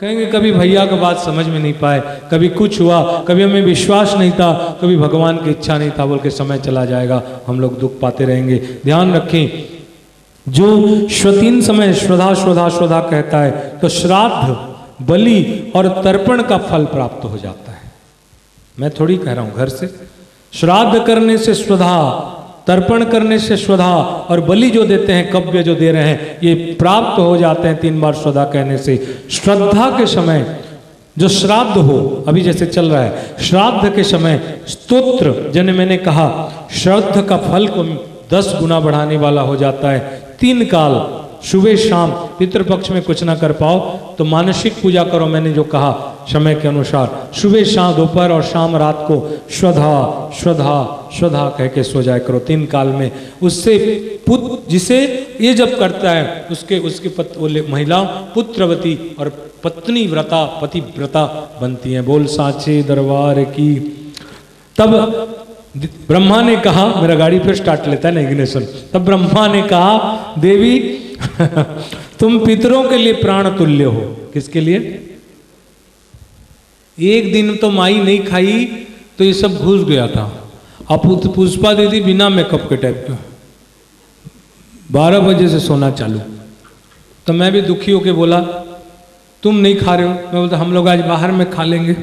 कहेंगे कभी भैया का बात समझ में नहीं पाए, कभी कुछ हुआ, कभी हमें विश्वास नहीं था, कभी भगवान की इच्छा नहीं था, बोल के समय चला जाएगा, हम लोग दुख पाते रहेंगे। ध्यान रखें, जो श्वतीन समय श्रद्धा श्रद्धा श्रद्धा कहता है तो श्राद्ध, बलि और तर्पण का फल प्राप्त हो जाता है। मैं थोड़ी कह रहा हूं, घर से श्राद्ध करने से श्रद्धा, तर्पण करने से श्रद्धा और बलि जो देते हैं, कव्य जो दे रहे हैं, ये प्राप्त हो जाते हैं 3 बार श्रद्धा कहने से। श्रद्धा के समय जो श्राद्ध हो, अभी जैसे चल रहा है, श्राद्ध के समय स्तोत्र, जन मैंने कहा श्राद्ध का फल को 10 गुना बढ़ाने वाला हो जाता है। 3 काल सुबह शाम, पितृपक्ष में कुछ ना कर पाओ तो मानसिक पूजा करो, मैंने जो कहा समय के अनुसार, सुबह शाम, दोपहर और शाम, रात को श्रद्धा श्रद्धा श्रद्धा कह के सो जाया करो 3 काल में। उससे पुत्र, जिसे ये जब करता है उसकी महिला पुत्रवती और पत्नी व्रता, पतिव्रता बनती हैं। बोल साचे दरबार की। तब ब्रह्मा ने कहा, मेरा गाड़ी फिर स्टार्ट लेता है ना इग्निशन, तब ब्रह्मा ने कहा देवी तुम पितरों के लिए प्राण तुल्य हो। किसके लिए? एक दिन तो माई नहीं खाई तो ये सब घुस गया था। अब पुष्पा दीदी बिना मेकअप के टाइप का 12 बजे से सोना चालू, तो मैं भी दुखी होके बोला तुम नहीं खा रहे हो। मैं बोलता हम लोग आज बाहर में खा लेंगे,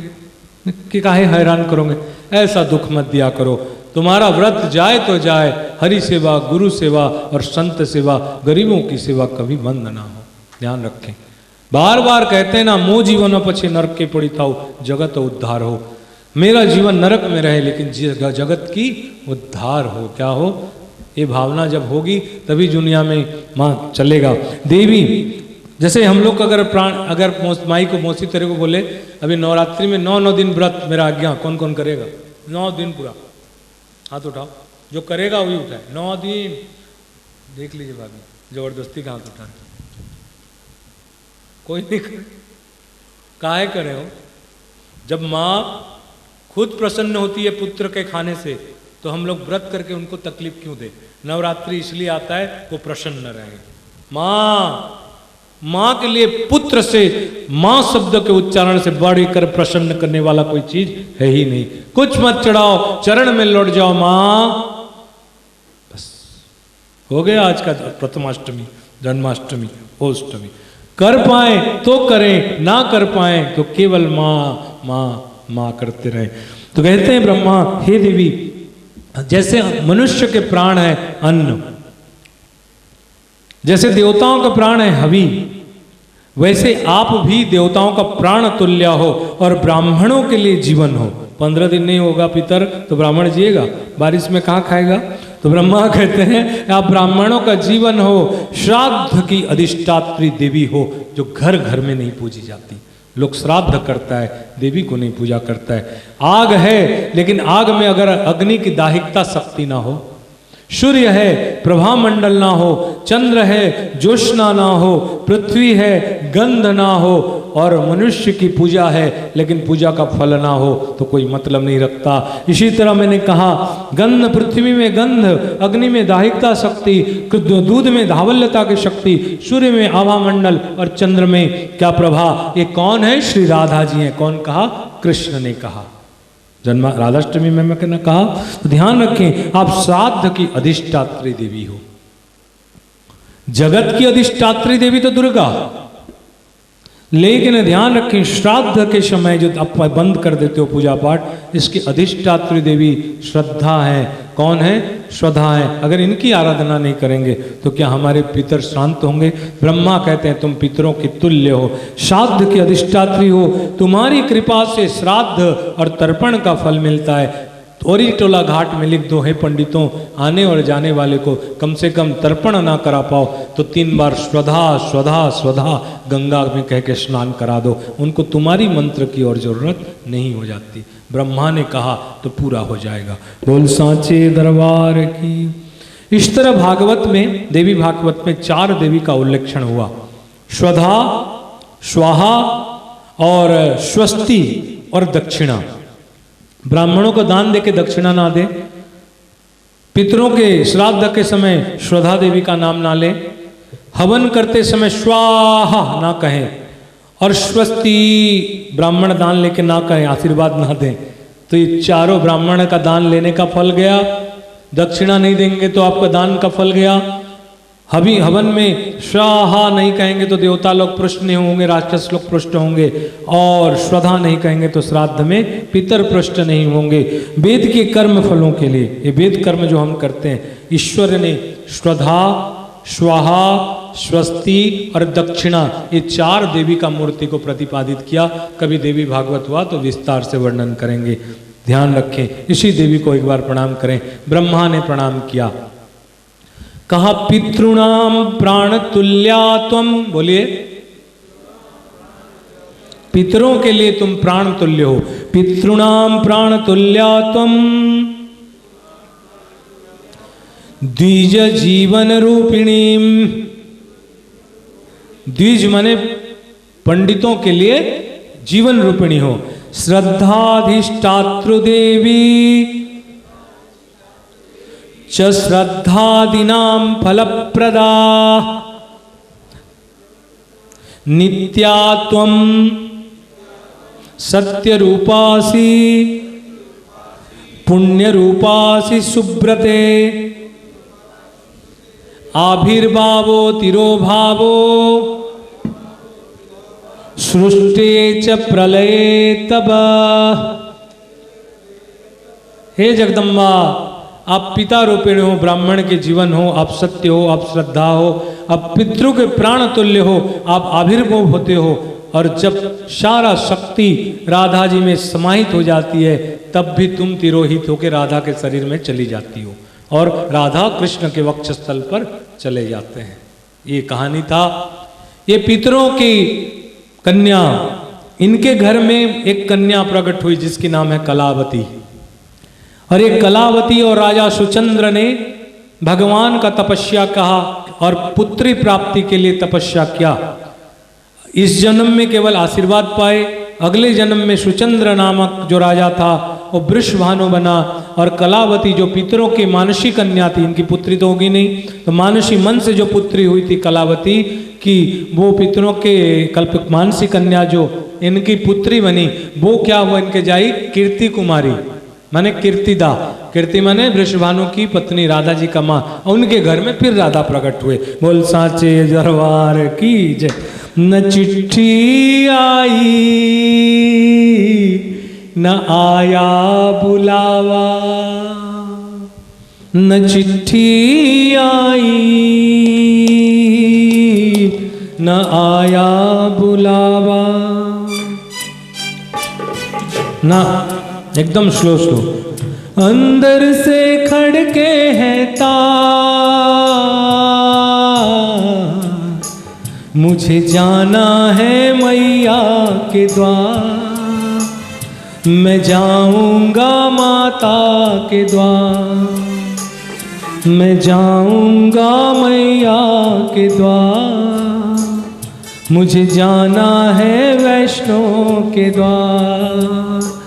कि काहे हैरान करोगे, ऐसा दुख मत दिया करो। तुम्हारा व्रत जाए तो जाए, हरि सेवा, गुरु सेवा और संत सेवा, गरीबों की सेवा कभी बंद ना हो। ध्यान रखें, बार बार कहते हैं ना, मो जीवन पछे नरक के पड़ी था जगत उद्धार हो। मेरा जीवन नरक में रहे लेकिन जगत की उद्धार हो। क्या हो? ये भावना जब होगी तभी दुनिया में मां चलेगा। देवी जैसे हम लोग अगर प्राण, अगर माई को, मौसी तेरे को बोले अभी नवरात्रि में 9 दिन व्रत मेरा आज्ञा, कौन कौन करेगा? 9 दिन पूरा हाथ उठाओ, जो करेगा वही उठाए। 9 दिन देख लीजिए भाभी, जबरदस्ती का हाथ उठाए, कोई नहीं करे। काहे करे हो? जब माँ खुद प्रसन्न होती है पुत्र के खाने से, तो हम लोग व्रत करके उनको तकलीफ क्यों दे? नवरात्रि इसलिए आता है वो प्रसन्न रहे। माँ के लिए पुत्र से, माँ शब्द के उच्चारण से बढ़कर प्रसन्न करने वाला कोई चीज है ही नहीं। कुछ मत चढ़ाओ, चरण में लौट जाओ माँ, बस हो गया आज का प्रथमाष्टमी, जन्माष्टमी, अष्टमी। कर पाए तो करें, ना कर पाए तो केवल माँ माँ माँ करते रहे। तो कहते हैं ब्रह्मा, हे देवी, जैसे मनुष्य के प्राण है अन्न, जैसे देवताओं का प्राण है हवि, वैसे आप भी देवताओं का प्राण तुल्य हो और ब्राह्मणों के लिए जीवन हो। 15 दिन नहीं होगा पितर तो ब्राह्मण जिएगा, बारिश में कहाँ खाएगा? तो ब्रह्मा कहते हैं आप ब्राह्मणों का जीवन हो, श्राद्ध की अधिष्ठात्री देवी हो, जो घर घर में नहीं पूजी जाती। लोग श्राद्ध करता है, देवी को नहीं पूजा करता है। आग है, लेकिन आग में अगर अग्नि की दाहिकता शक्ति ना हो, सूर्य है प्रभा मंडल ना हो, चंद्र है ज्योत्सना ना हो, पृथ्वी है गंध ना हो, और मनुष्य की पूजा है लेकिन पूजा का फल ना हो, तो कोई मतलब नहीं रखता। इसी तरह मैंने कहा, गंध, पृथ्वी में गंध, अग्नि में दाहिकता शक्ति, दूध में धावल्यता की शक्ति, सूर्य में आभा मंडल और चंद्र में क्या प्रभा। ये कौन है? श्री राधा जी हैं। कौन कहा? कृष्ण ने कहा। राधाष्टमी में मैंने कहा, तो ध्यान रखें, आप श्राद्ध की अधिष्ठात्री देवी हो। जगत की अधिष्ठात्री देवी तो दुर्गा, लेकिन ध्यान रखें श्राद्ध के समय जो आप बंद कर देते हो पूजा पाठ, इसकी अधिष्ठात्री देवी श्रद्धा है। कौन है? श्रद्धा है। अगर इनकी आराधना नहीं करेंगे तो क्या हमारे पितर शांत होंगे? ब्रह्मा कहते हैं तुम पितरों की तुल्य हो, श्राद्ध की अधिष्ठात्री हो, तुम्हारी कृपा से श्राद्ध और तर्पण का फल मिलता है। और टोला घाट में लिख दो, हे पंडितों, आने और जाने वाले को कम से कम तर्पण ना करा पाओ तो 3 बार श्रद्धा श्रद्धा श्रद्धा गंगा में कह के स्नान करा दो, उनको तुम्हारी मंत्र की और जरूरत नहीं हो जाती। ब्रह्मा ने कहा तो पूरा हो जाएगा। बोल सांचे दरबार की। इस तरह भागवत में, देवी भागवत में 4 देवी का उल्लेखन हुआ, श्रद्धा, स्वाहा और स्वस्ति और दक्षिणा। ब्राह्मणों को दान देके दक्षिणा ना दे, पितरों के श्राद्ध के समय श्रद्धा देवी का नाम ना ले, हवन करते समय स्वाहा ना कहें, और स्वस्ति ब्राह्मण दान लेके ना कहें, आशीर्वाद ना दें, तो ये चारों ब्राह्मण का दान लेने का फल गया। दक्षिणा नहीं देंगे तो आपका दान का फल गया। हवन में स्वाहा नहीं कहेंगे तो देवता लोग पृष्ठ नहीं होंगे, राक्षस लोग पृष्ठ होंगे। और स्वधा नहीं कहेंगे तो श्राद्ध में पितर पृष्ठ नहीं होंगे। वेद के कर्म फलों के लिए, ये वेद कर्म जो हम करते हैं, ईश्वर ने स्वधा, स्वाहा, स्वस्ति और दक्षिणा, ये चार देवी का मूर्ति को प्रतिपादित किया। कभी देवी भागवत हुआ तो विस्तार से वर्णन करेंगे, ध्यान रखें। इसी देवी को एक बार प्रणाम करें। ब्रह्मा ने प्रणाम किया, कहा पितृणाम प्राण तुल्या त्वम, बोलिए पितरों के लिए तुम प्राण तुल्य हो। पितृणाम प्राण तुल्या त्वम द्विज जीवन रूपिणीम, द्विज माने पंडितों के लिए जीवन रूपिणी हो। श्रद्धाधिष्ठातृ देवी च श्रद्धादीनां फलप्रदा नित्या त्वं सत्यरूपासि पुण्यरूपासि सुब्रते आविर्भावो तिरोभावो सृष्टे च प्रलये तब। हे जगदम्बा, आप पिता रूपिणी हो, ब्राह्मण के जीवन हो, आप सत्य हो, आप श्रद्धा हो, आप पितृ के प्राण तुल्य हो, आप आविर्भाव होते हो। और जब सारा शक्ति राधा जी में समाहित हो जाती है तब भी तुम तिरोहित होकर राधा के शरीर में चली जाती हो और राधा कृष्ण के वक्षस्थल पर चले जाते हैं। ये कहानी था। ये पितरों की कन्या, इनके घर में एक कन्या प्रकट हुई जिसकी नाम है कलावती। और एक कलावती और राजा सुचंद्र ने भगवान का तपस्या कहा और पुत्री प्राप्ति के लिए तपस्या किया। इस जन्म में केवल आशीर्वाद पाए, अगले जन्म में सुचंद्र नामक जो राजा था वो वृषभानु बना। और कलावती जो पितरों की मानसी कन्या थी, इनकी पुत्री तो होगी नहीं, तो मानसी मन से जो पुत्री हुई थी कलावती की, वो पितरों के कल्प मानसी कन्या जो इनकी पुत्री बनी, वो क्या हुआ, इनके जाई कीर्ति कुमारी माने कीर्तिदा। कीर्ति माने वृषभानु की पत्नी, राधा जी का माँ। उनके घर में फिर राधा प्रकट हुए। बोल साचे दरबार की जय। न चिट्ठी आई न आया बुलावा, न चिट्ठी आई न आया बुलावा। ना एकदम स्लो स्लो। अंदर से खड़के हैं तार, मुझे जाना है मैया के द्वार, मैं जाऊंगा माता के द्वार, मैं जाऊंगा मैया के द्वार, मुझे जाना है वैष्णो के द्वार।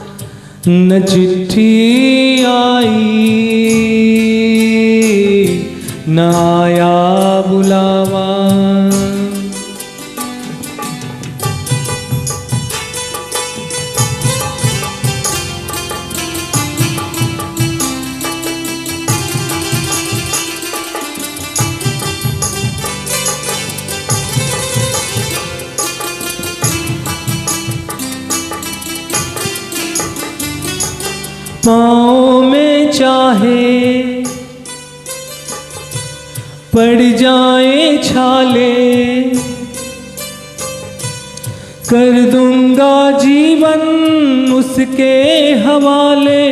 न चिट्ठी आई न आया बुलावा। पाँव में चाहे पड़ जाए छाले, कर दूंगा जीवन उसके हवाले।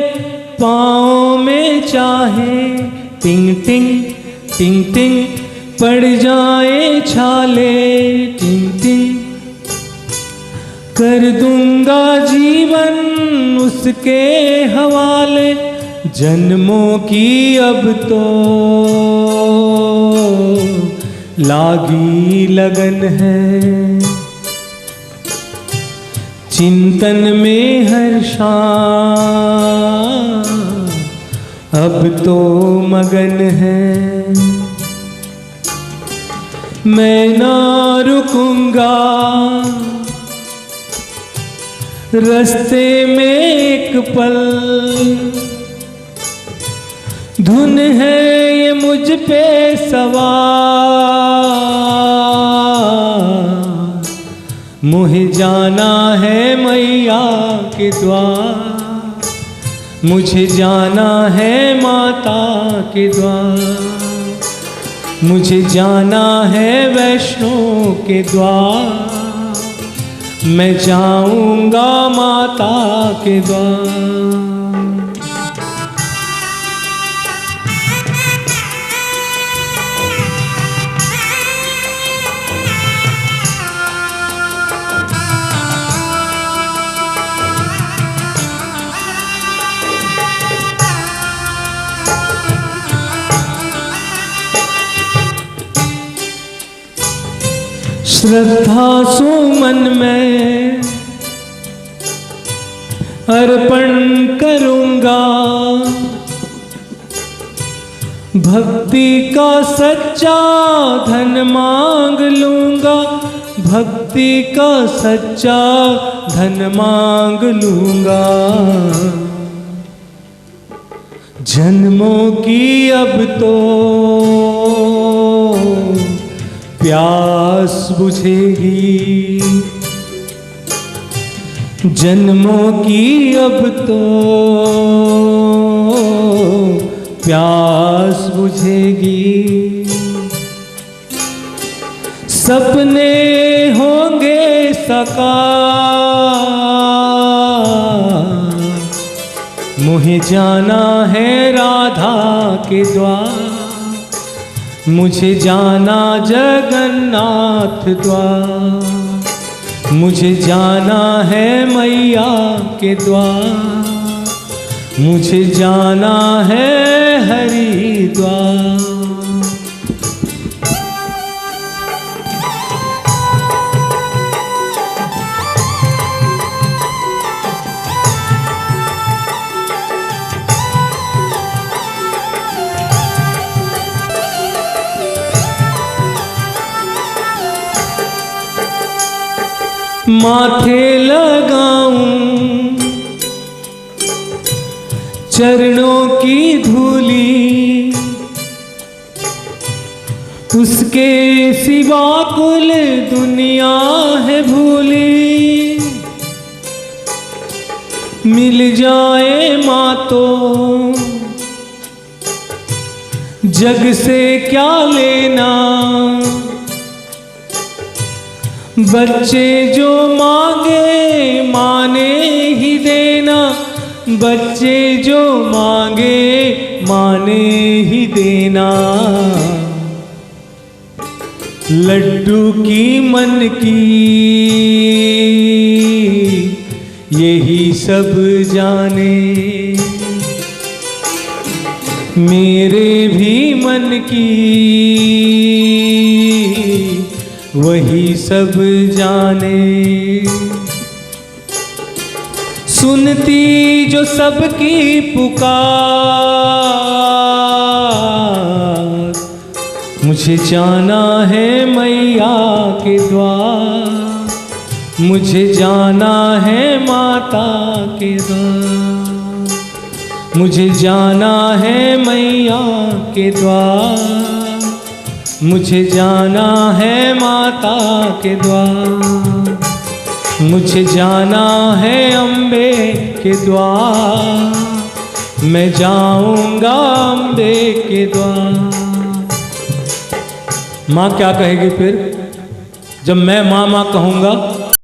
पाँव में चाहे टिंग टिंग टिंग टिंग पड़ जाए छाले, टिंग टिंग कर दूंगा जीवन उसके हवाले। जन्मों की अब तो लागी लगन है, चिंतन में हर शाम अब तो मगन है। मैं ना रुकूंगा रास्ते में एक पल धुन है ये मुझ पे सवार, मुझे जाना है मैया के द्वार, मुझे जाना है माता के द्वार, मुझे जाना है वैष्णो के द्वार, मैं जाऊंगा माता के द्वार। श्रद्धा सुमन में अर्पण करूंगा, भक्ति का सच्चा धन मांग लूंगा, भक्ति का सच्चा धन मांग लूंगा। जन्मों की अब तो प्यास बुझेगी, जन्मों की अब तो प्यास बुझेगी, सपने होंगे साकार, मुझे जाना है राधा के द्वार, मुझे जाना जगन्नाथ द्वार, मुझे जाना है मैया के द्वार, मुझे जाना है हरिद्वार। माथे लगाऊं चरणों की धूली, उसके सिवा कुल दुनिया है भूली, मिल जाए माँ तो जग से क्या लेना, बच्चे जो मांगे माँ ने ही देना, बच्चे जो मांगे माँ ने ही देना। लड्डू की मन की यही सब जाने, मेरे भी मन की वही सब जाने। सुनती जो सबकी पुकार, मुझे जाना है मैया के द्वार, मुझे जाना है माता के द्वार, मुझे जाना है मैया के द्वार, मुझे जाना है माता के द्वार, मुझे जाना है अम्बे के द्वार, मैं जाऊंगा अम्बे के द्वार। माँ क्या कहेगी फिर जब मैं माँ माँ कहूँगा?